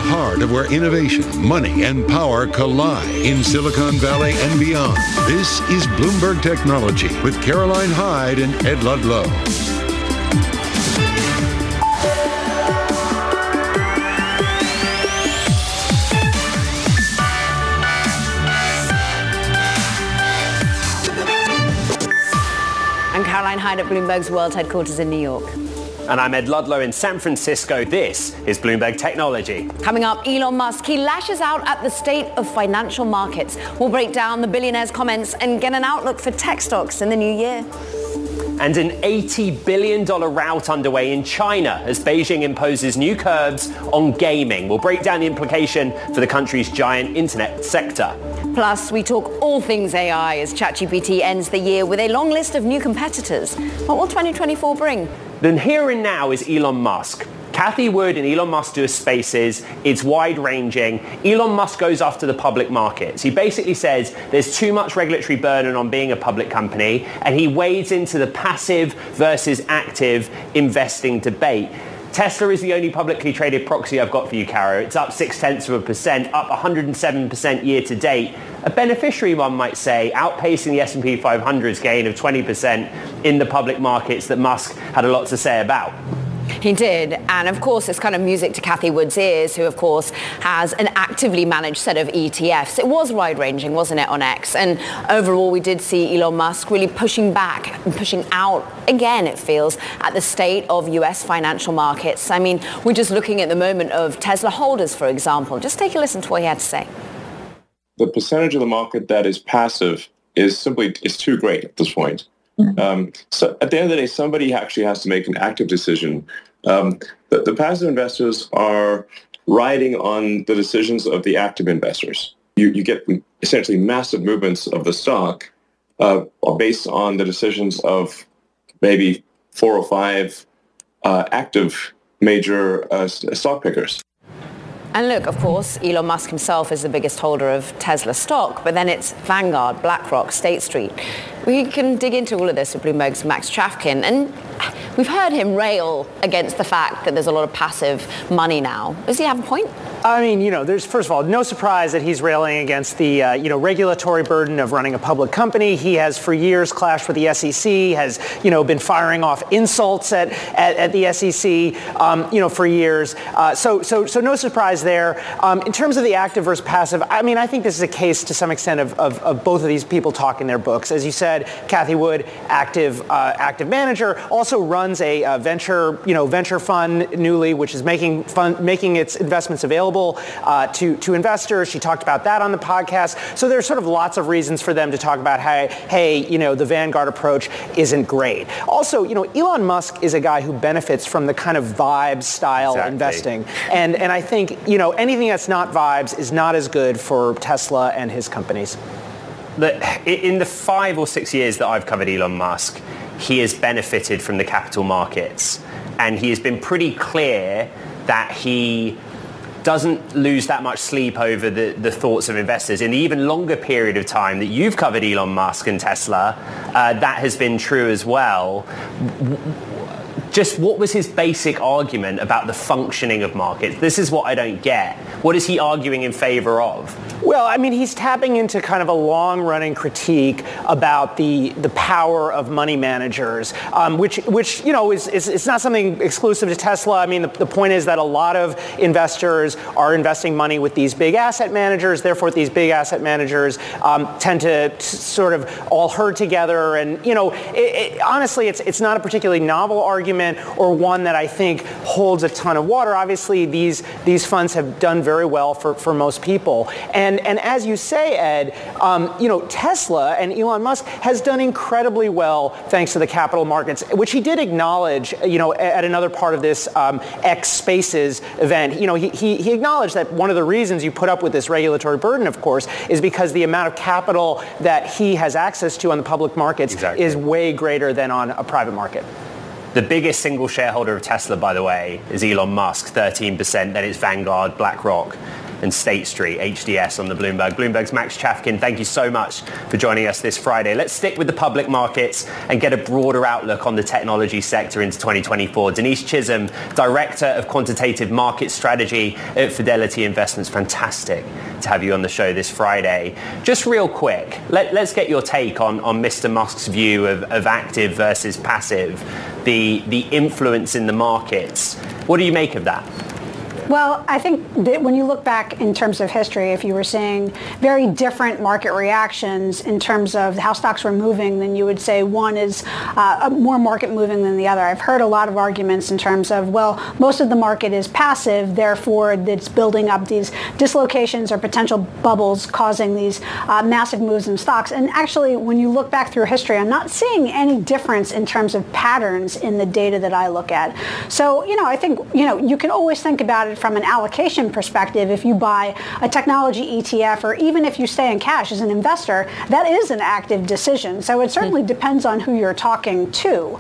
heart of where innovation, money, and power collide in Silicon Valley and beyond. This is Bloomberg Technology with Caroline Hyde and Ed Ludlow. I'm Caroline Hyde at Bloomberg's world headquarters in New York. And I'm Ed Ludlow in San Francisco. This is Bloomberg Technology. Coming up, Elon Musk, he lashes out at the state of financial markets. We'll break down the billionaire's comments and get an outlook for tech stocks in the new year. And an $80 billion rout underway in China as Beijing imposes new curbs on gaming. We'll break down the implication for the country's giant internet sector. Plus, we talk all things AI as ChatGPT ends the year with a long list of new competitors. What will 2024 bring? Then here and now is Elon Musk. Cathie Wood and Elon Musk do Spaces. It's wide-ranging. Elon Musk goes after the public markets. He basically says there's too much regulatory burden on being a public company, and he wades into the passive versus active investing debate. Tesla is the only publicly traded proxy I've got for you, Caro. It's up 0.6%, up 107% year to date. A beneficiary, one might say, outpacing the S&P 500's gain of 20% in the public markets that Musk had a lot to say about. He did. And of course, it's kind of music to Cathie Wood's ears, who, of course, has an actively managed set of ETFs. It was wide-ranging, wasn't it, on X? And overall, we did see Elon Musk really pushing back and pushing out, again, it feels, at the state of US financial markets. I mean, we're just looking at the moment of Tesla holders, for example. Just take a listen to what he had to say. The percentage of the market that is passive is too great at this point. So at the end of the day, somebody actually has to make an active decision. The passive investors are riding on the decisions of the active investors. You get essentially massive movements of the stock based on the decisions of maybe 4 or 5 active major stock pickers. And look, of course, Elon Musk himself is the biggest holder of Tesla stock, but then it's Vanguard, BlackRock, State Street. We can dig into all of this with Bloomberg's Max Chafkin, and we've heard him rail against the fact that there's a lot of passive money now. Does he have a point? I mean, there's, first of all, no surprise that he's railing against the, regulatory burden of running a public company. He has for years clashed with the SEC, has, been firing off insults at the SEC, for years. So no surprise there. In terms of the active versus passive, I mean, I think this is a case to some extent of both of these people talking their books. As you said, Cathie Wood, active manager, also runs a venture fund newly, which is making its investments available to investors. She talked about that on the podcast. So there's sort of lots of reasons for them to talk about how, the Vanguard approach isn't great. Also, Elon Musk is a guy who benefits from the kind of vibe style investing. And I think, anything that's not vibes is not as good for Tesla and his companies. In the 5 or 6 years that I've covered Elon Musk, he has benefited from the capital markets. And he has been pretty clear that he doesn't lose that much sleep over the thoughts of investors. In the even longer period of time that you've covered Elon Musk and Tesla, that has been true as well. Just what was his basic argument about the functioning of markets? This is what I don't get. What is he arguing in favor of? Well, I mean, he's tapping into kind of a long-running critique about the power of money managers, which is not something exclusive to Tesla. I mean, the point is that a lot of investors are investing money with these big asset managers. Therefore, these big asset managers tend to sort of all herd together. And, honestly, it's not a particularly novel argument or one that I think holds a ton of water. Obviously, these funds have done very well for most people. And as you say, Ed, Tesla and Elon Musk has done incredibly well thanks to the capital markets, which he did acknowledge, at another part of this X Spaces event. He acknowledged that one of the reasons you put up with this regulatory burden, of course, is because the amount of capital that he has access to on the public markets is way greater than on a private market. The biggest single shareholder of Tesla, by the way, is Elon Musk, 13%. Then it's Vanguard, BlackRock, and State Street, HDS on the Bloomberg. Bloomberg's Max Chafkin, thank you so much for joining us this Friday. Let's stick with the public markets and get a broader outlook on the technology sector into 2024. Denise Chisholm, Director of Quantitative Market Strategy at Fidelity Investments. Fantastic to have you on the show this Friday. Just real quick, let's get your take on Mr. Musk's view of active versus passive, the influence in the markets. What do you make of that? Well, I think that when you look back in terms of history, if you were seeing very different market reactions in terms of how stocks were moving, then you would say one is more market moving than the other. I've heard a lot of arguments in terms of, well, most of the market is passive, therefore it's building up these dislocations or potential bubbles causing these massive moves in stocks. And actually, when you look back through history, I'm not seeing any difference in terms of patterns in the data that I look at. So, I think, you can always think about it from an allocation perspective. If you buy a technology ETF or even if you stay in cash as an investor, that is an active decision. So it certainly depends on who you're talking to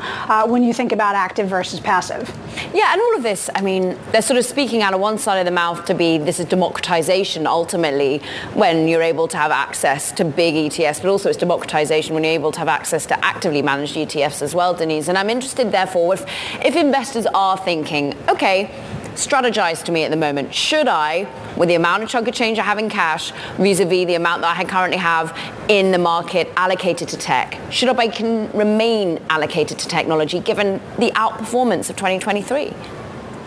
when you think about active versus passive. Yeah, and all of this, they're sort of speaking out of one side of the mouth to be this is democratization ultimately when you're able to have access to big ETFs, but also it's democratization when you're able to have access to actively managed ETFs as well, Denise. And I'm interested, therefore, if investors are thinking, okay, strategize to me at the moment. Should I, with the amount of chunk of change I have in cash, vis-a-vis the amount that I currently have in the market allocated to tech, should I can remain allocated to technology given the outperformance of 2023?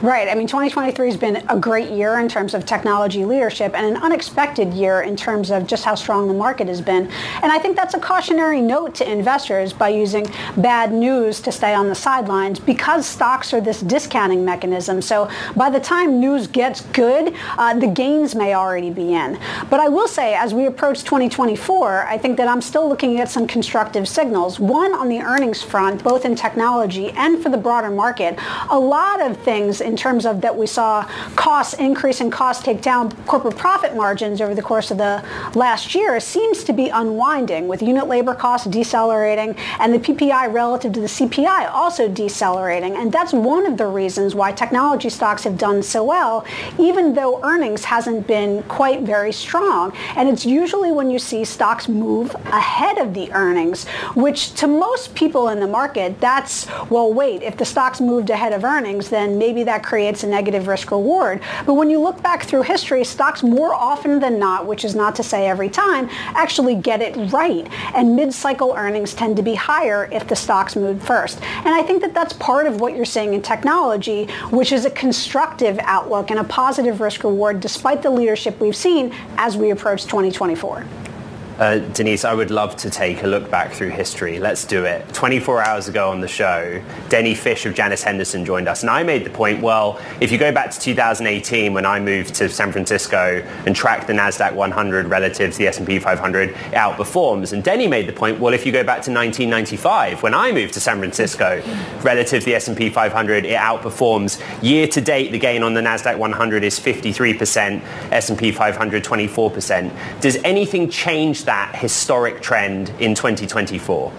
Right. 2023 has been a great year in terms of technology leadership and an unexpected year in terms of just how strong the market has been. And I think that's a cautionary note to investors by using bad news to stay on the sidelines because stocks are this discounting mechanism. So by the time news gets good, the gains may already be in. But I will say, as we approach 2024, I think that I'm still looking at some constructive signals. One, on the earnings front, both in technology and for the broader market, a lot of things in terms of that we saw costs increase and costs take down corporate profit margins over the course of the last year seems to be unwinding, with unit labor costs decelerating and the PPI relative to the CPI also decelerating. And that's one of the reasons why technology stocks have done so well, even though earnings hasn't been quite very strong. And it's usually when you see stocks move ahead of the earnings, which to most people in the market, that's, well, wait, if the stocks moved ahead of earnings, then maybe that creates a negative risk reward. But when you look back through history, stocks more often than not, which is not to say every time, actually get it right. And mid-cycle earnings tend to be higher if the stocks move first. And I think that that's part of what you're seeing in technology, which is a constructive outlook and a positive risk reward despite the leadership we've seen as we approach 2024. Denise, I would love to take a look back through history. Let's do it. 24 hours ago on the show, Denny Fish of Janus Henderson joined us. And I made the point, well, if you go back to 2018 when I moved to San Francisco and tracked the NASDAQ 100 relative to the S&P 500, it outperforms. And Denny made the point, well, if you go back to 1995 when I moved to San Francisco relative to the S&P 500, it outperforms. Year to date, the gain on the NASDAQ 100 is 53%, S&P 500 24%. Does anything change that historic trend in 2024?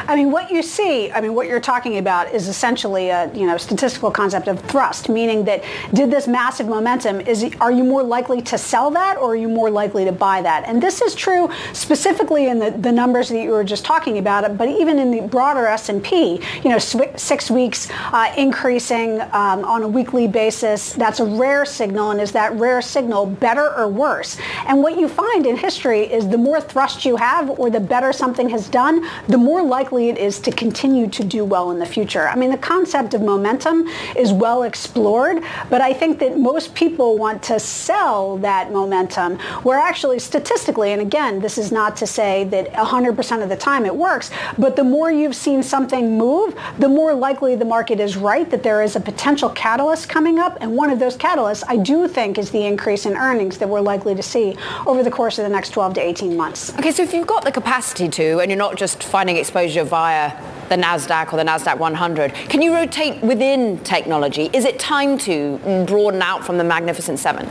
What you see, what you're talking about is essentially a, statistical concept of thrust, meaning that did this massive momentum, are you more likely to sell that or are you more likely to buy that? And this is true specifically in the numbers that you were just talking about, but even in the broader S&P, 6 weeks increasing on a weekly basis, that's a rare signal. And is that rare signal better or worse? And what you find in history is the more thrust you have or the better something has done, the more likely it is to continue to do well in the future. The concept of momentum is well explored, but I think that most people want to sell that momentum, where actually statistically, and again, this is not to say that 100% of the time it works, but the more you've seen something move, the more likely the market is right that there is a potential catalyst coming up. And one of those catalysts, I do think, is the increase in earnings that we're likely to see over the course of the next 12 to 18 months. Okay, so if you've got the capacity to, and you're not just finding exposure via the NASDAQ or the NASDAQ 100, can you rotate within technology? Is it time to broaden out from the Magnificent Seven?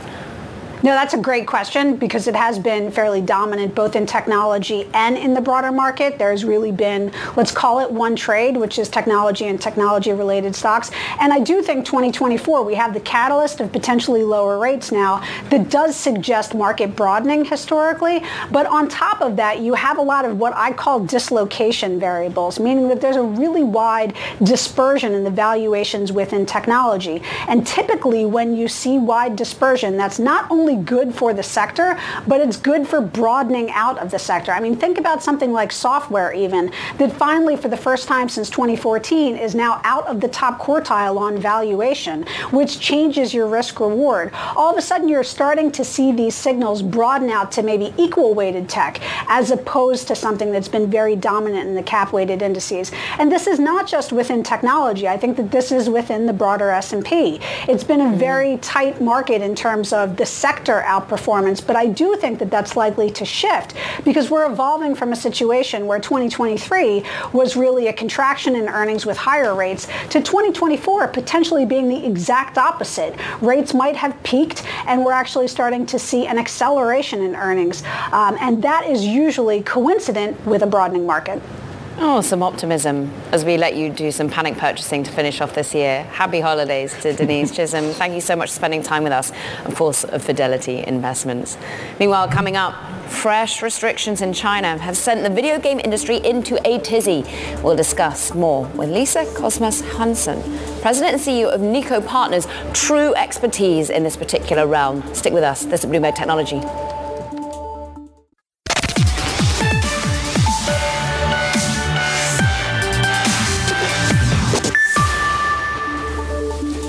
No, that's a great question because it has been fairly dominant both in technology and in the broader market. There's really been, let's call it one trade, which is technology and technology-related stocks. And I do think 2024, we have the catalyst of potentially lower rates now that does suggest market broadening historically. But on top of that, you have a lot of what I call dislocation variables, meaning that there's a really wide dispersion in the valuations within technology. And typically, when you see wide dispersion, that's not only good for the sector, but it's good for broadening out of the sector. I mean, think about something like software even, that finally for the first time since 2014 is now out of the top quartile on valuation, which changes your risk reward. All of a sudden, you're starting to see these signals broaden out to maybe equal weighted tech as opposed to something that's been very dominant in the cap weighted indices. And this is not just within technology. I think that this is within the broader S&P. It's been a very tight market in terms of the sector outperformance, but I do think that that's likely to shift because we're evolving from a situation where 2023 was really a contraction in earnings with higher rates to 2024 potentially being the exact opposite. Rates might have peaked and we're actually starting to see an acceleration in earnings. And that is usually coincident with a broadening market. Oh, some optimism as we let you do some panic purchasing to finish off this year. Happy holidays to Denise Chisholm. Thank you so much for spending time with us, of course, of Fidelity Investments. Meanwhile, coming up, fresh restrictions in China have sent the video game industry into a tizzy. We'll discuss more with Lisa Cosmas Hansen, President and CEO of Nico Partners, true expertise in this particular realm. Stick with us. This is Bloomberg Technology.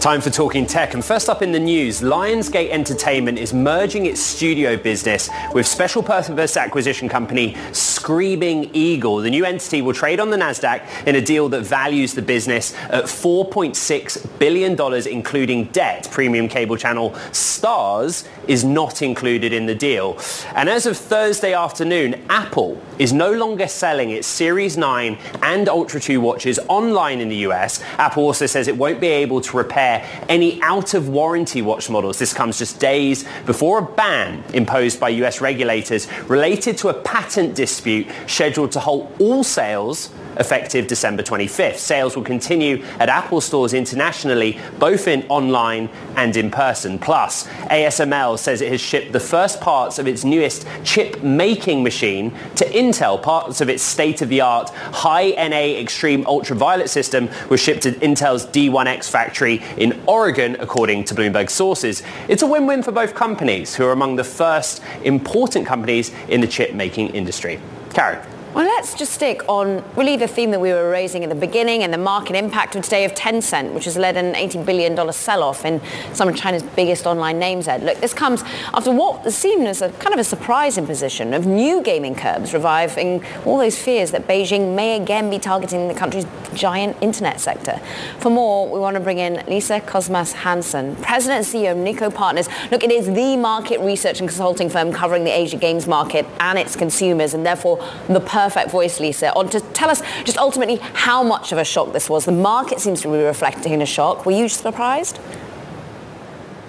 Time for Talking Tech. And first up in the news, Lionsgate Entertainment is merging its studio business with special purpose acquisition company Screaming Eagle. The new entity will trade on the Nasdaq in a deal that values the business at $4.6 billion, including debt. Premium cable channel Starz is not included in the deal. And as of Thursday afternoon, Apple is no longer selling its Series 9 and Ultra 2 watches online in the US. Apple also says it won't be able to repair any out-of-warranty watch models. This comes just days before a ban imposed by US regulators related to a patent dispute scheduled to halt all sales effective December 25th. Sales will continue at Apple stores internationally, both in online and in person. Plus, ASML says it has shipped the first parts of its newest chip-making machine to Intel. Parts of its state-of-the-art high-NA extreme ultraviolet system was shipped to Intel's D1X factory in Oregon, according to Bloomberg sources. It's a win-win for both companies, who are among the first important companies in the chip-making industry. Karen. Well, let's just stick on really the theme that we were raising at the beginning and the market impact of today of Tencent, which has led an $80 billion sell-off in some of China's biggest online names, Ed. Look, this comes after what seemed as a kind of a surprising position of new gaming curbs, reviving all those fears that Beijing may again be targeting the country's giant internet sector. For more, we want to bring in Lisa Cosmas Hansen, President and CEO of Nico Partners. Look, it is the market research and consulting firm covering the Asia games market and its consumers, and therefore the perfect voice, Lisa, on to tell us just ultimately how much of a shock this was. The market seems to be reflecting a shock. Were you surprised?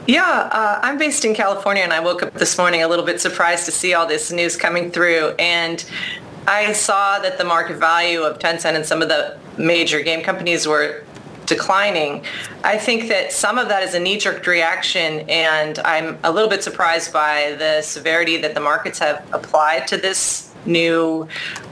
Yeah, I'm based in California, and I woke up this morning a little bit surprised to see all this news coming through. And I saw that the market value of Tencent and some of the major game companies were declining. I think that some of that is a knee-jerk reaction, and I'm a little bit surprised by the severity that the markets have applied to this new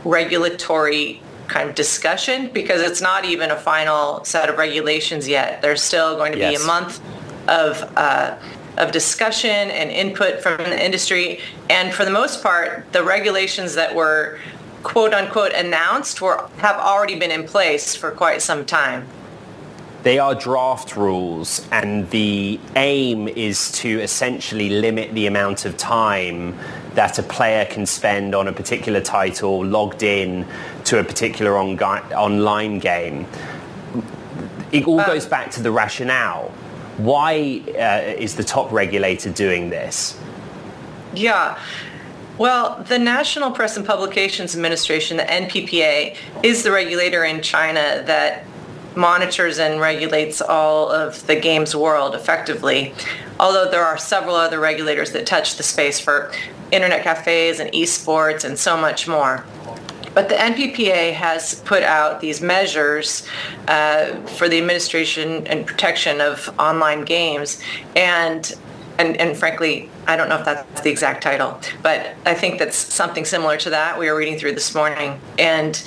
regulatory kind of discussion, because it's not even a final set of regulations yet. There's still going to be a month of discussion and input from the industry. And for the most part, the regulations that were quote unquote announced have already been in place for quite some time. They are draft rules, and the aim is to essentially limit the amount of time that a player can spend on a particular title logged in to a particular online game. It all goes back to the rationale. Why is the top regulator doing this? Yeah. Well, the National Press and Publications Administration, the NPPA, is the regulator in China that monitors and regulates all of the games world effectively, although there are several other regulators that touch the space for internet cafes and esports and so much more. But the NPPA has put out these measures for the administration and protection of online games, and frankly, I don't know if that's the exact title, but I think that's something similar to that we were reading through this morning. And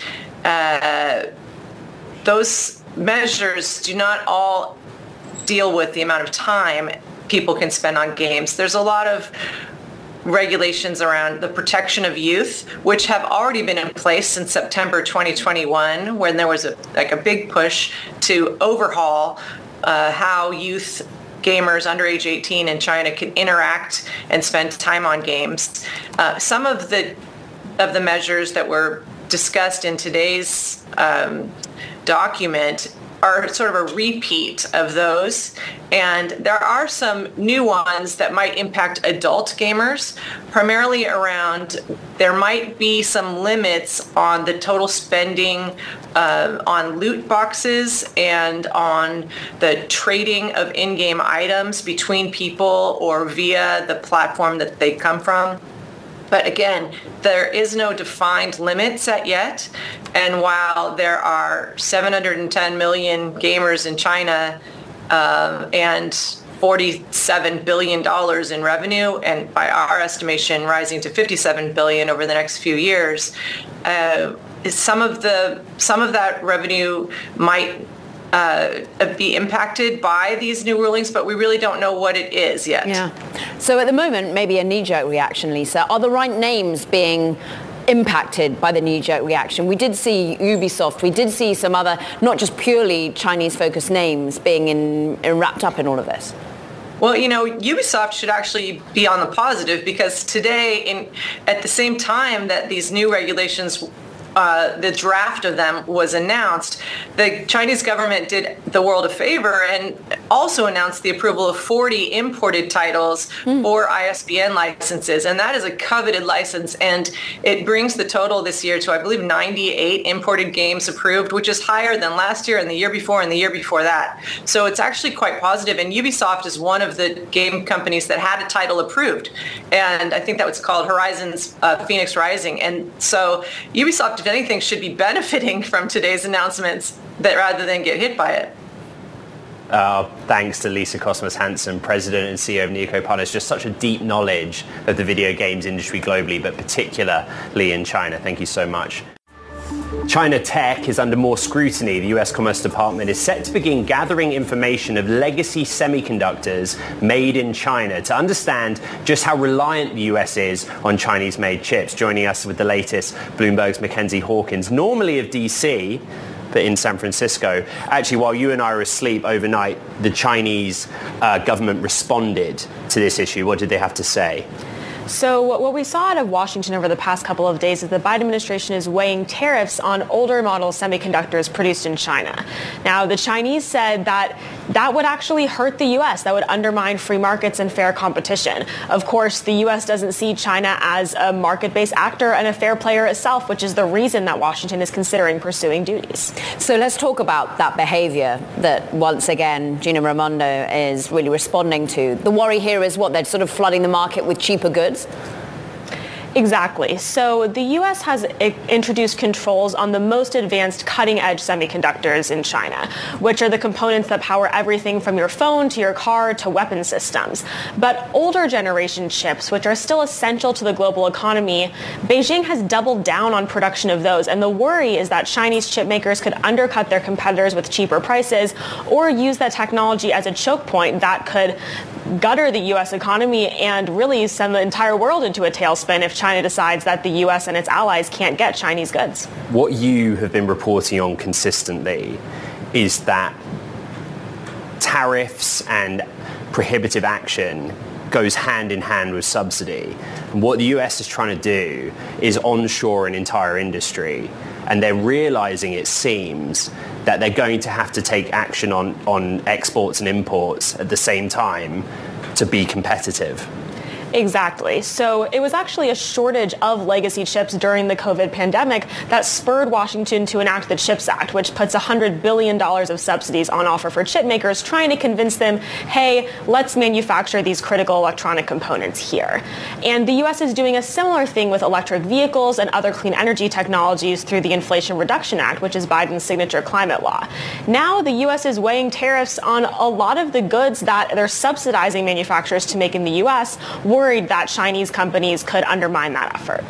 those measures do not all deal with the amount of time people can spend on games. There's a lot of regulations around the protection of youth, which have already been in place since September 2021, when there was a big push to overhaul how youth gamers under age 18 in China can interact and spend time on games. Some of the measures that were discussed in today's document are sort of a repeat of those, and there are some new ones that might impact adult gamers, primarily around there might be some limits on the total spending on loot boxes and on the trading of in-game items between people or via the platform that they come from. But again, there is no defined limit set yet. And while there are 710 million gamers in China and $47 billion in revenue, and by our estimation, rising to $57 billion over the next few years, some of that revenue might be impacted by these new rulings, but we really don't know what it is yet. Yeah. So at the moment, maybe a knee-jerk reaction, Lisa. Are the right names being impacted by the knee-jerk reaction? We did see Ubisoft. We did see some other, not just purely Chinese-focused names being wrapped up in all of this. Well, Ubisoft should actually be on the positive, because today, at the same time that these new regulations, the draft of them was announced, the Chinese government did the world a favor and also announced the approval of 40 imported titles for ISBN licenses. And that is a coveted license. And it brings the total this year to, I believe, 98 imported games approved, which is higher than last year and the year before and the year before that. So it's actually quite positive. And Ubisoft is one of the game companies that had a title approved. And I think that was called Horizon's Phoenix Rising. And so Ubisoft, if anything, should be benefiting from today's announcements rather than get hit by it. Thanks to Lisa Cosmas-Hanson, President and CEO of Neoco Partners. Just such a deep knowledge of the video games industry globally, but particularly in China. Thank you so much. China tech is under more scrutiny. The US Commerce Department is set to begin gathering information of legacy semiconductors made in China to understand just how reliant the US is on Chinese-made chips. Joining us with the latest, Bloomberg's Mackenzie Hawkins, normally of DC, but in San Francisco. Actually, while you and I were asleep overnight, the Chinese government responded to this issue. What did they have to say? So what we saw out of Washington over the past couple of days is the Biden administration is weighing tariffs on older model semiconductors produced in China. Now, the Chinese said that would actually hurt the U.S., that would undermine free markets and fair competition. Of course, the U.S. doesn't see China as a market-based actor and a fair player itself, which is the reason that Washington is considering pursuing duties. So let's talk about that behavior that, once again, Gina Raimondo is really responding to. The worry here is what? They're sort of flooding the market with cheaper goods? Exactly. So the U.S. has introduced controls on the most advanced cutting-edge semiconductors in China, which are the components that power everything from your phone to your car to weapon systems. But older generation chips, which are still essential to the global economy, Beijing has doubled down on production of those. And the worry is that Chinese chip makers could undercut their competitors with cheaper prices or use that technology as a choke point that could gutter the U.S. economy and really send the entire world into a tailspin if China decides that the U.S. and its allies can't get Chinese goods. What you have been reporting on consistently is that tariffs and prohibitive action goes hand in hand with subsidy. And what the US is trying to do is onshore an entire industry. And they're realizing, it seems, that they're going to have to take action on exports and imports at the same time to be competitive. Exactly. So it was actually a shortage of legacy chips during the COVID pandemic that spurred Washington to enact the CHIPS Act, which puts $100 billion of subsidies on offer for chip makers, trying to convince them, hey, let's manufacture these critical electronic components here. And the U.S. is doing a similar thing with electric vehicles and other clean energy technologies through the Inflation Reduction Act, which is Biden's signature climate law. Now the U.S. is weighing tariffs on a lot of the goods that they're subsidizing manufacturers to make in the U.S., worried that Chinese companies could undermine that effort.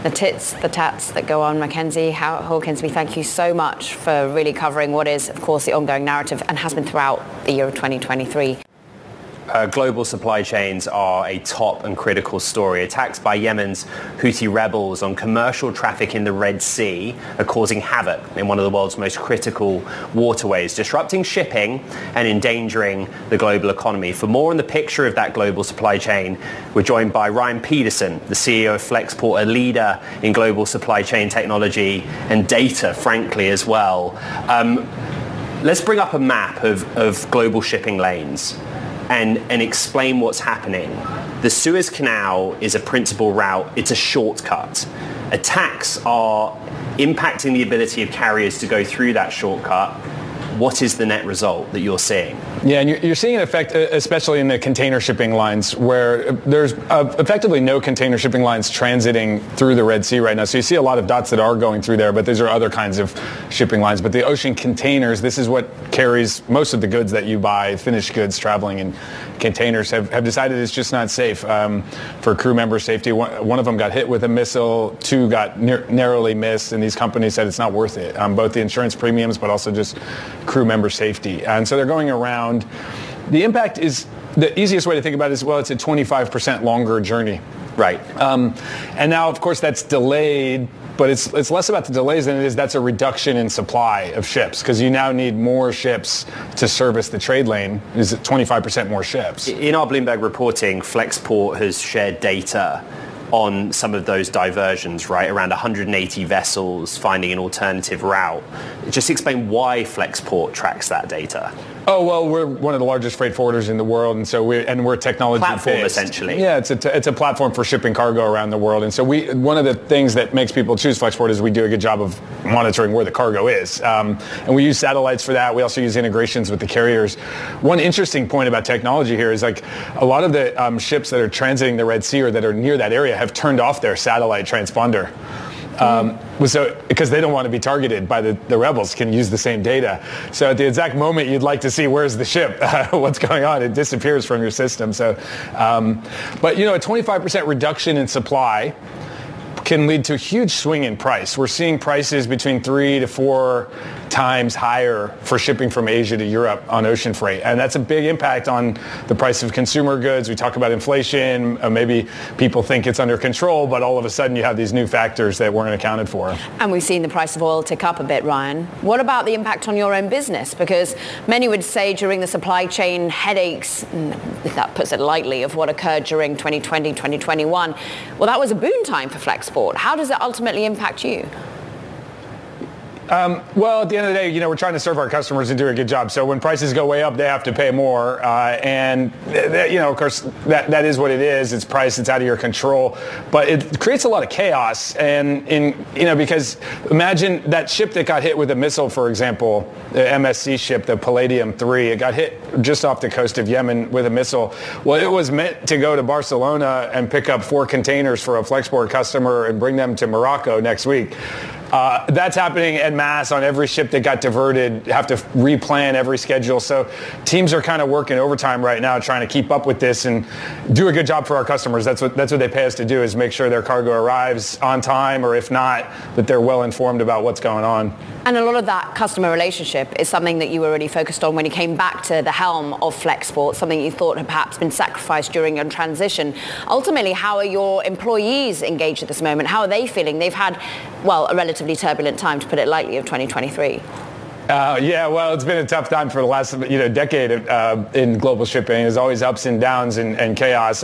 The tits, the tats that go on. Mackenzie Hawkins, we thank you so much for really covering what is, of course, the ongoing narrative and has been throughout the year of 2023. Global supply chains are a top and critical story. Attacks by Yemen's Houthi rebels on commercial traffic in the Red Sea are causing havoc in one of the world's most critical waterways, disrupting shipping and endangering the global economy. For more on the picture of that global supply chain, we're joined by Ryan Peterson, the CEO of Flexport, a leader in global supply chain technology and data, frankly, as well. Let's bring up a map of global shipping lanes and explain what's happening. The Suez Canal is a principal route. It's a shortcut. Attacks are impacting the ability of carriers to go through that shortcut. What is the net result that you're seeing? Yeah, and you're seeing an effect, especially in the container shipping lines, where there's effectively no container shipping lines transiting through the Red Sea right now. So you see a lot of dots that are going through there, but these are other kinds of shipping lines. But the ocean containers, this is what carries most of the goods that you buy, finished goods traveling in containers, have decided it's just not safe for crew member safety. One of them got hit with a missile, two got narrowly missed, and these companies said it's not worth it, both the insurance premiums, but also just crew member safety. And so they're going around. The impact is, the easiest way to think about it is, well, it's a 25% longer journey. Right. And now, of course, that's delayed, but it's less about the delays than it is that's a reduction in supply of ships, because you now need more ships to service the trade lane. Is it 25% more ships? In our Bloomberg reporting, Flexport has shared data on some of those diversions, right? Around 180 vessels finding an alternative route. Just explain why Flexport tracks that data. Oh, well, we're one of the largest freight forwarders in the world, and so we're technology platform based. Essentially. Yeah, it's a platform for shipping cargo around the world, and so one of the things that makes people choose Flexport is we do a good job of monitoring where the cargo is, and we use satellites for that. We also use integrations with the carriers. One interesting point about technology here is, like, a lot of the ships that are transiting the Red Sea or that are near that area have turned off their satellite transponder. So because they don't want to be targeted by the rebels, can use the same data. So at the exact moment you'd like to see where's the ship, what's going on, it disappears from your system. So, but a 25% reduction in supply can lead to a huge swing in price. We're seeing prices between 3 to 4 times higher for shipping from Asia to Europe on ocean freight. And that's a big impact on the price of consumer goods. We talk about inflation. Maybe people think it's under control, but all of a sudden you have these new factors that weren't accounted for. And we've seen the price of oil tick up a bit, Ryan. What about the impact on your own business? Because many would say during the supply chain headaches, if that puts it lightly, of what occurred during 2020, 2021, well, that was a boon time for Flexport. How does it ultimately impact you? Well, at the end of the day, we're trying to serve our customers and do a good job. So when prices go way up, they have to pay more. And, of course, that is what it is. It's price. It's out of your control. But it creates a lot of chaos. And, because imagine that ship that got hit with a missile, for example, the MSC ship, the Palladium 3, it got hit just off the coast of Yemen with a missile. Well, it was meant to go to Barcelona and pick up 4 containers for a Flexport customer and bring them to Morocco next week. That's happening en masse on every ship that got diverted. Have to replan every schedule. So teams are kind of working overtime right now trying to keep up with this and do a good job for our customers. That's what they pay us to do, is make sure their cargo arrives on time, or if not, that they're well informed about what's going on. And a lot of that customer relationship is something that you were really focused on when you came back to the helm of Flexport, something you thought had perhaps been sacrificed during your transition. Ultimately, how are your employees engaged at this moment? How are they feeling? They've had, well, a relatively turbulent time, to put it lightly, of 2023. Yeah, well, it's been a tough time for the last decade in global shipping. There's always ups and downs and chaos.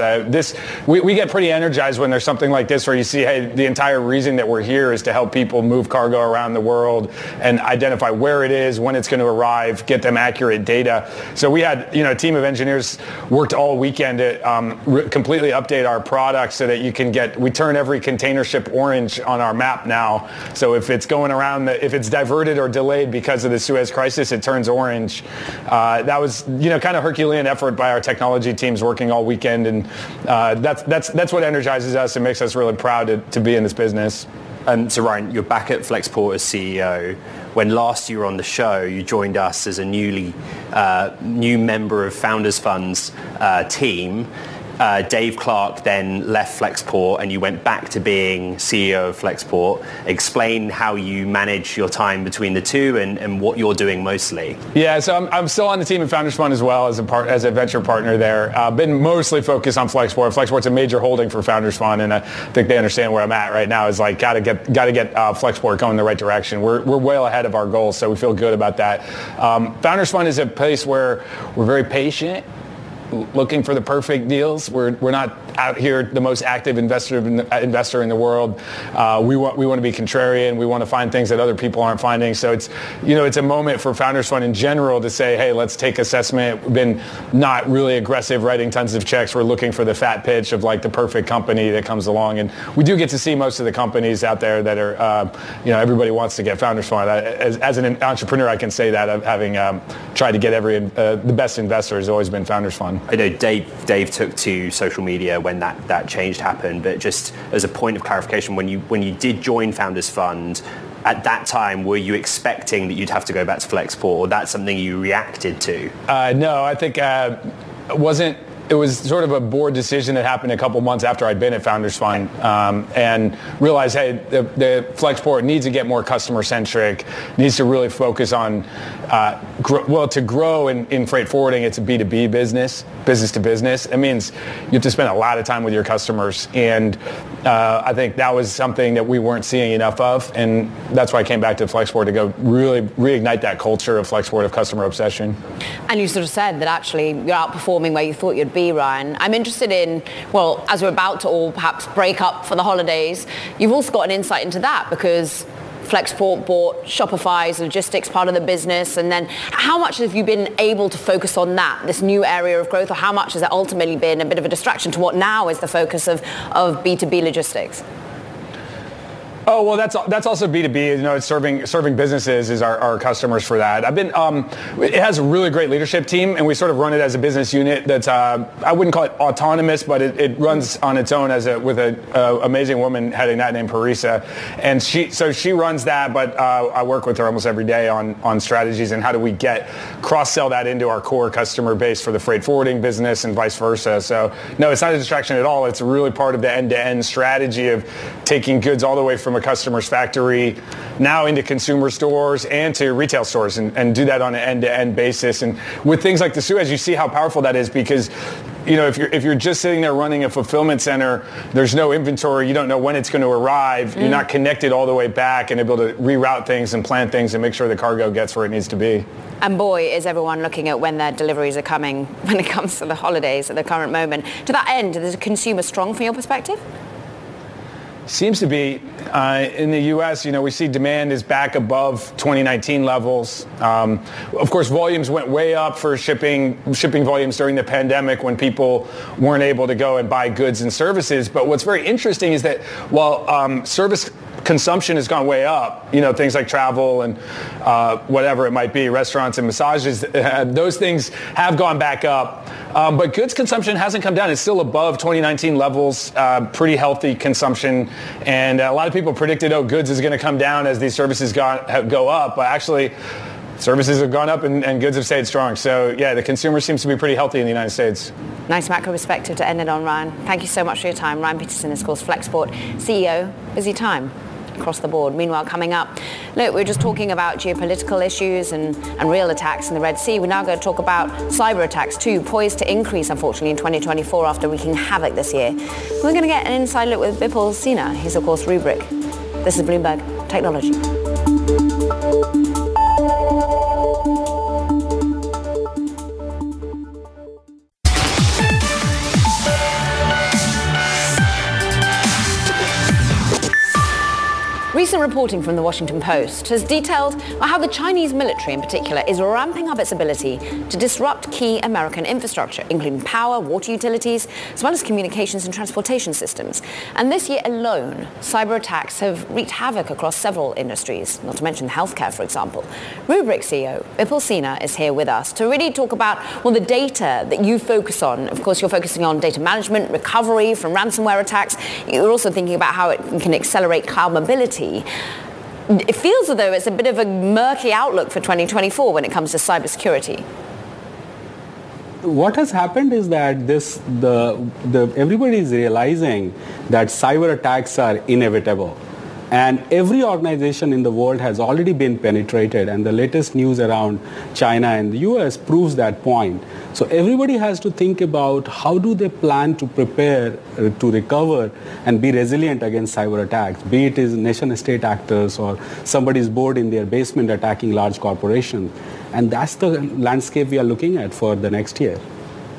We get pretty energized when there's something like this where you see, hey, the entire reason that we're here is to help people move cargo around the world and identify where it is, when it's going to arrive, get them accurate data. So we had a team of engineers worked all weekend to completely update our product so that we turn every container ship orange on our map now. So if it's going around, if it's diverted or delayed because of the Suez crisis, it turns orange. That was kind of Herculean effort by our technology teams working all weekend, and that's what energizes us and makes us really proud to be in this business. And so Ryan, you're back at Flexport as CEO. When last you were on the show, you joined us as a new member of Founders Fund's team. Dave Clark then left Flexport and you went back to being CEO of Flexport. Explain how you manage your time between the two and what you're doing mostly. Yeah, so I'm still on the team at Founders Fund as well as a venture partner there. Been mostly focused on Flexport. Flexport's a major holding for Founders Fund, and I think they understand where I'm at right now. Is like got to get Flexport going in the right direction. We're well ahead of our goals, so we feel good about that. Founders Fund is a place where we're very patient, looking for the perfect deals. We're not out here the most active investor in the world. We want to be contrarian. We want to find things that other people aren't finding. So it's a moment for Founders Fund in general to say, hey, let's take assessment. We've been not really aggressive writing tons of checks. We're looking for the fat pitch of like the perfect company that comes along. And we do get to see most of the companies out there that are, everybody wants to get Founders Fund. As an entrepreneur, I can say that of having tried to get the best investor has always been Founders Fund. I know Dave took to social media when that change happened, but just as a point of clarification, when you did join Founders Fund, at that time, were you expecting that you'd have to go back to Flexport, or that's something you reacted to? No, I think it wasn't. It was sort of a board decision that happened a couple months after I'd been at Founders Fund, and realized, hey, the Flexport needs to get more customer-centric, needs to really focus on, to grow in freight forwarding, it's a B2B business to business. It means you have to spend a lot of time with your customers, and I think that was something that we weren't seeing enough of, and that's why I came back to Flexport to go really reignite that culture of Flexport of customer obsession. And you sort of said that actually you're outperforming where you thought you'd be, Ryan. I'm interested in, well, as we're about to all perhaps break up for the holidays, you've also got an insight into that because Flexport bought Shopify's logistics part of the business, and then how much have you been able to focus on that, this new area of growth, or how much has it ultimately been a bit of a distraction to what now is the focus of B2B logistics? Oh, well, that's also B2B. It's serving businesses is our customers for that. It has a really great leadership team, and we sort of run it as a business unit that's, I wouldn't call it autonomous, but it runs on its own with an amazing woman heading that named Parisa. And she runs that, but I work with her almost every day on strategies and how do we cross-sell that into our core customer base for the freight forwarding business and vice versa. So no, it's not a distraction at all. It's really part of the end-to-end strategy of taking goods all the way from a customer's factory now into consumer stores and to retail stores and do that on an end-to-end basis. And with things like the Suez, you see how powerful that is because if you're just sitting there running a fulfillment center, there's no inventory, you don't know when it's going to arrive, you're not connected all the way back and able to reroute things and plan things and make sure the cargo gets where it needs to be. And boy, is everyone looking at when their deliveries are coming when it comes to the holidays at the current moment. To that end, is the consumer strong from your perspective? Seems to be. In the U.S., we see demand is back above 2019 levels. Of course, volumes went way up for shipping volumes during the pandemic when people weren't able to go and buy goods and services. But what's very interesting is that while service consumption has gone way up, things like travel and whatever it might be, restaurants and massages, those things have gone back up. But goods consumption hasn't come down. It's still above 2019 levels, pretty healthy consumption. And a lot of people predicted, goods is going to come down as these services go up. But actually, services have gone up and goods have stayed strong. So, yeah, the consumer seems to be pretty healthy in the United States. Nice macro perspective to end it on, Ryan. Thank you so much for your time. Ryan Peterson is, of course, Flexport CEO. Busy time across the board. Meanwhile, coming up, look, we're just talking about geopolitical issues and real attacks in the Red Sea. We're now going to talk about cyber attacks too, poised to increase, unfortunately, in 2024 after wreaking havoc this year. We're going to get an inside look with Bipul Sina. He's, of course, Rubrik. This is Bloomberg Technology. Recent reporting from the Washington Post has detailed how the Chinese military in particular is ramping up its ability to disrupt key American infrastructure, including power, water utilities, as well as communications and transportation systems. And this year alone, cyber attacks have wreaked havoc across several industries, not to mention healthcare, for example. Rubrik CEO Bipul Sinha is here with us to really talk about, well, the data that you focus on. Of course, you're focusing on data management, recovery from ransomware attacks. You're also thinking about how it can accelerate cloud mobility. It feels as though it's a bit of a murky outlook for 2024 when it comes to cybersecurity. What has happened is that everybody is realizing that cyber attacks are inevitable. And every organization in the world has already been penetrated, and the latest news around China and the US proves that point. So everybody has to think about how do they plan to prepare to recover and be resilient against cyber attacks, be it is nation-state actors or somebody's board in their basement attacking large corporations. And that's the landscape we are looking at for the next year.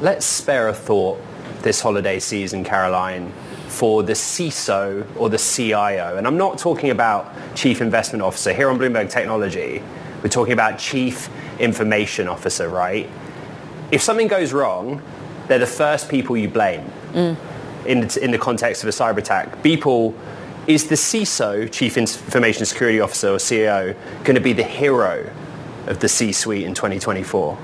Let's spare a thought this holiday season, Caroline, for the CISO or the CIO. And I'm not talking about Chief Investment Officer. Here on Bloomberg Technology, we're talking about Chief Information Officer, right? If something goes wrong, they're the first people you blame in the context of a cyber attack. Bipul, is the CISO, Chief Information Security Officer or CEO, going to be the hero of the C-suite in 2024?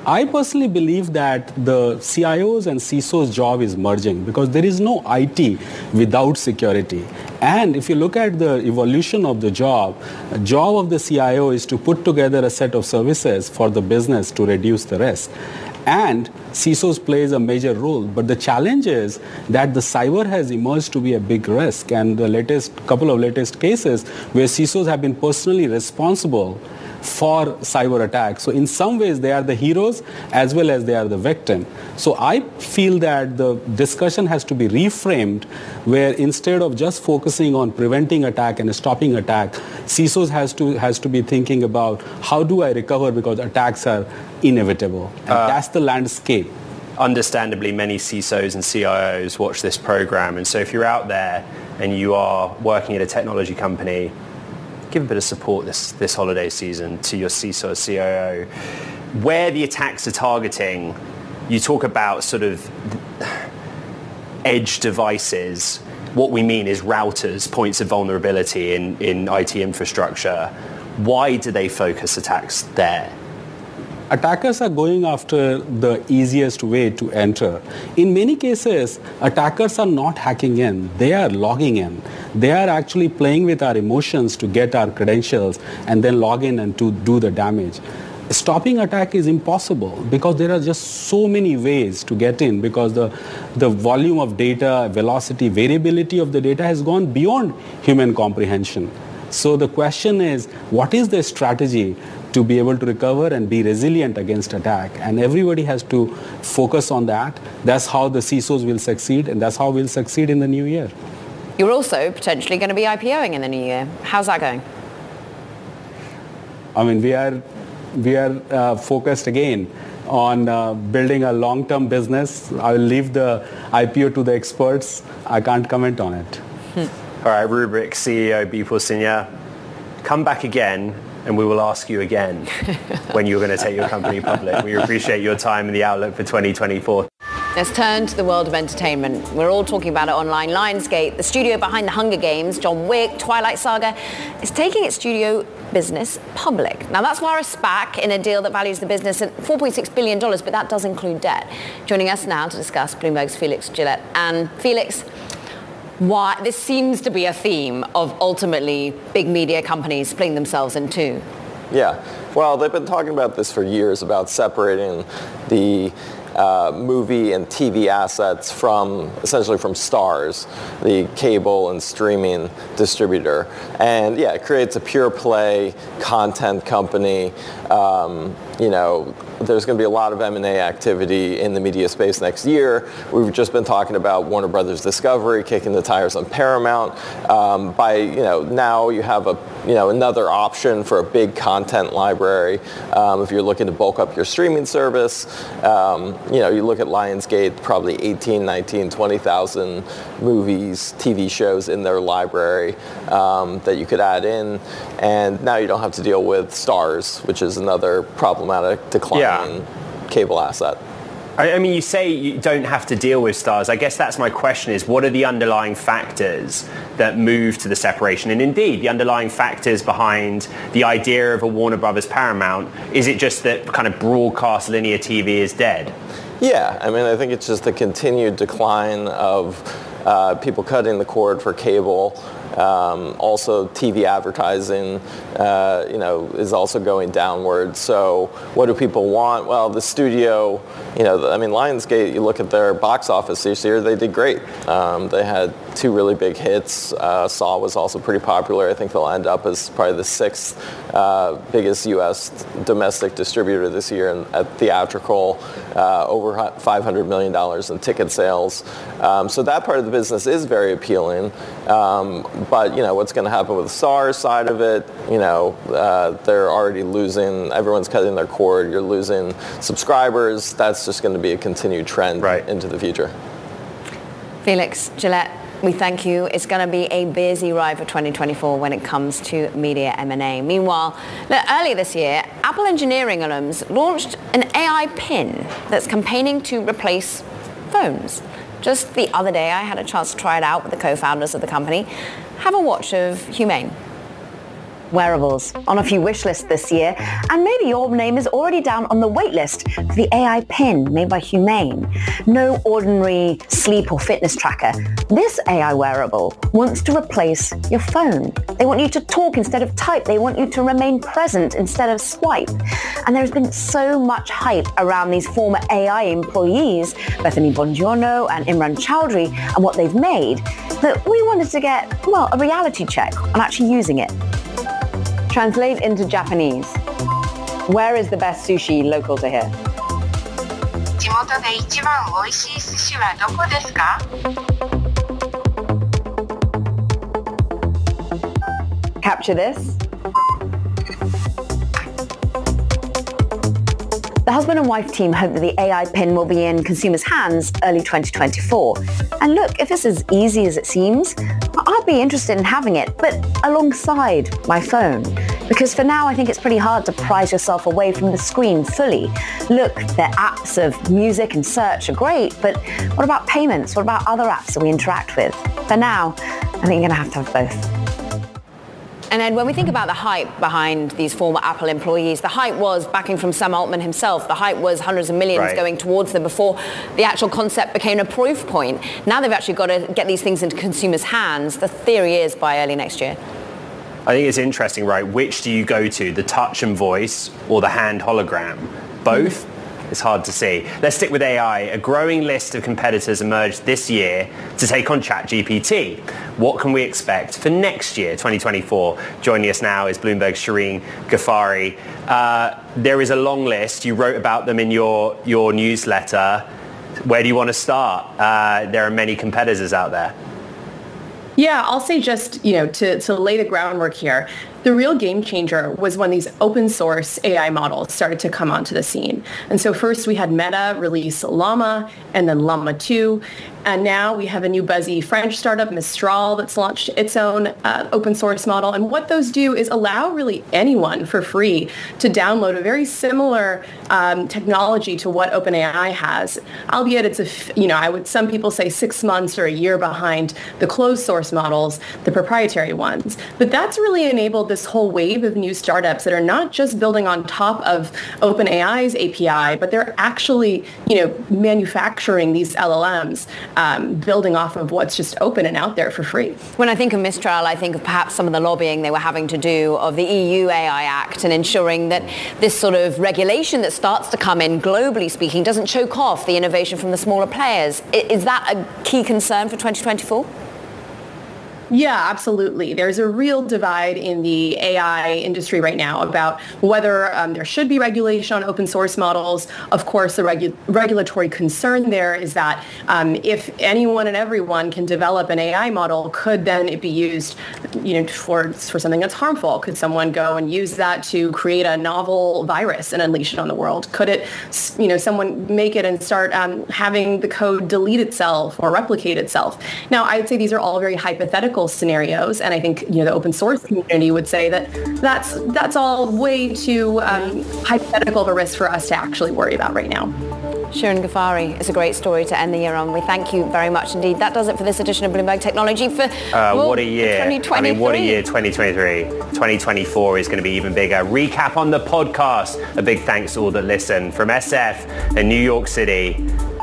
I personally believe that the CIOs and CISOs job is merging because there is no IT without security. And if you look at the evolution of the job of the CIO is to put together a set of services for the business to reduce the risk. And CISOs plays a major role. But the challenge is that the cyber has emerged to be a big risk. And the couple of latest cases where CISOs have been personally responsible for cyber attacks. So in some ways they are the heroes as well as they are the victim. So I feel that the discussion has to be reframed where instead of just focusing on preventing attack and stopping attack, CISOs has to be thinking about how do I recover because attacks are inevitable. And that's the landscape. Understandably, many CISOs and CIOs watch this program. And so if you're out there and you are working at a technology company, give a bit of support this holiday season to your CISO or CIO. Where the attacks are targeting, you talk about sort of edge devices. What we mean is routers, points of vulnerability in IT infrastructure. Why do they focus attacks there? Attackers are going after the easiest way to enter. In many cases, attackers are not hacking in. They are logging in. They are actually playing with our emotions to get our credentials and then log in and to do the damage. Stopping attack is impossible because there are just so many ways to get in because the volume of data, velocity, variability of the data has gone beyond human comprehension. So the question is, what is the strategy to be able to recover and be resilient against attack? And everybody has to focus on that. That's how the CISOs will succeed, and that's how we'll succeed in the new year. You're also potentially going to be IPOing in the new year. How's that going? I mean, we are focused again on building a long-term business. I will leave the IPO to the experts. I can't comment on it. All right, Rubrik CEO Bipul Sinha, come back again and we will ask you again when you're going to take your company public. We appreciate your time and the outlook for 2024. Let's turn to the world of entertainment. We're all talking about it online. Lionsgate, the studio behind the Hunger Games, John Wick, Twilight Saga, is taking its studio business public. Now, that's via a SPAC in a deal that values the business at $4.6 billion, but that does include debt. Joining us now to discuss Bloomberg's Felix Gillette. And Felix, why this seems to be a theme of ultimately big media companies splitting themselves in two. Yeah, well, they've been talking about this for years, about separating the movie and TV assets essentially from Starz, the cable and streaming distributor. And yeah, it creates a pure play content company. There's going to be a lot of M&A activity in the media space next year. We've just been talking about Warner Brothers Discovery kicking the tires on Paramount. Now you have a another option for a big content library. If you're looking to bulk up your streaming service, you look at Lionsgate, probably 18, 19, 20,000 movies, TV shows in their library that you could add in. And now you don't have to deal with Stars, which is another problematic declining cable asset. I mean, you say you don't have to deal with Stars. I guess that's my question is, what are the underlying factors that move to the separation? And indeed, the underlying factors behind the idea of a Warner Brothers Paramount, is it just that kind of broadcast linear TV is dead? Yeah, I mean, I think it's just the continued decline of people cutting the cord for cable. Also, TV advertising, is also going downward. So what do people want? Well, the studio, Lionsgate, you look at their box office this year, they did great. They had 2 really big hits. Saw was also pretty popular. I think they'll end up as probably the 6th biggest U.S. domestic distributor this year at theatrical, over $500 million in ticket sales. So that part of the business is very appealing. But, what's going to happen with the Stars side of it, they're already losing, everyone's cutting their cord, you're losing subscribers. That's just going to be a continued trend into the future. Felix, Gillette, we thank you. It's going to be a busy ride for 2024 when it comes to media M&A. Meanwhile, earlier this year, Apple engineering alums launched an AI pin that's campaigning to replace phones. Just the other day, I had a chance to try it out with the co-founders of the company. Have a watch of Humane. Wearables on a few wish lists this year, and maybe your name is already down on the wait list for the AI pin made by Humane. No ordinary sleep or fitness tracker. This AI wearable wants to replace your phone. They want you to talk instead of type. They want you to remain present instead of swipe. And there's been so much hype around these former AI employees, Bethany Bongiorno and Imran Chowdhury, and what they've made, that we wanted to get, a reality check on actually using it. Translate into Japanese. Where is the best sushi local to here? 地元で一番美味しい寿司はどこですか? Capture this. The husband and wife team hope that the AI pin will be in consumers' hands early 2024. And look, if it's as easy as it seems, I'd be interested in having it, but alongside my phone. Because for now, I think it's pretty hard to prise yourself away from the screen fully. Look, their apps of music and search are great, but what about payments? What about other apps that we interact with? For now, I think you're going to have both. And Ed, when we think about the hype behind these former Apple employees, the hype was backing from Sam Altman himself. The hype was hundreds of millions going towards them before the actual concept became a proof point. Now they've actually got to get these things into consumers' hands. The theory is by early next year. I think it's interesting, right? Which do you go to, the touch and voice or the hand hologram? Both? It's hard to see. Let's stick with AI. A growing list of competitors emerged this year to take on ChatGPT. What can we expect for next year, 2024? Joining us now is Bloomberg's Shireen Ghaffari. There is a long list. You wrote about them in your newsletter. Where do you want to start? There are many competitors out there. Yeah, I'll say just, to lay the groundwork here, the real game changer was when these open source AI models started to come onto the scene. And so first we had Meta release Llama and then Llama 2. And now we have a new buzzy French startup, Mistral, that's launched its own open source model. And what those do is allow really anyone for free to download a very similar technology to what OpenAI has, albeit it's some people say 6 months or a year behind the closed source models, the proprietary ones. But that's really enabled this whole wave of new startups that are not just building on top of OpenAI's API, but they're actually, manufacturing these LLMs. Building off of what's just open and out there for free. When I think of Mistral, I think of perhaps some of the lobbying they were having to do of the EU AI Act and ensuring that this sort of regulation that starts to come in, globally speaking, doesn't choke off the innovation from the smaller players. Is that a key concern for 2024? Yeah, absolutely. There's a real divide in the AI industry right now about whether there should be regulation on open source models. Of course, the regulatory concern there is that if anyone and everyone can develop an AI model, could then it be used, for something that's harmful? Could someone go and use that to create a novel virus and unleash it on the world? Could it, someone make it and start having the code delete itself or replicate itself? Now, I would say these are all very hypothetical scenarios, and I think the open source community would say that that's all way too hypothetical of a risk for us to actually worry about right now. Shirin Ghaffari, it's a great story to end the year on. We thank you very much indeed. That does it for this edition of Bloomberg Technology for what a year. 2023. I mean, what a year 2023. 2024 is going to be even bigger. Recap on the podcast. A big thanks to all that listen. From SF and New York City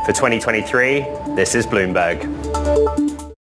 for 2023, this is Bloomberg.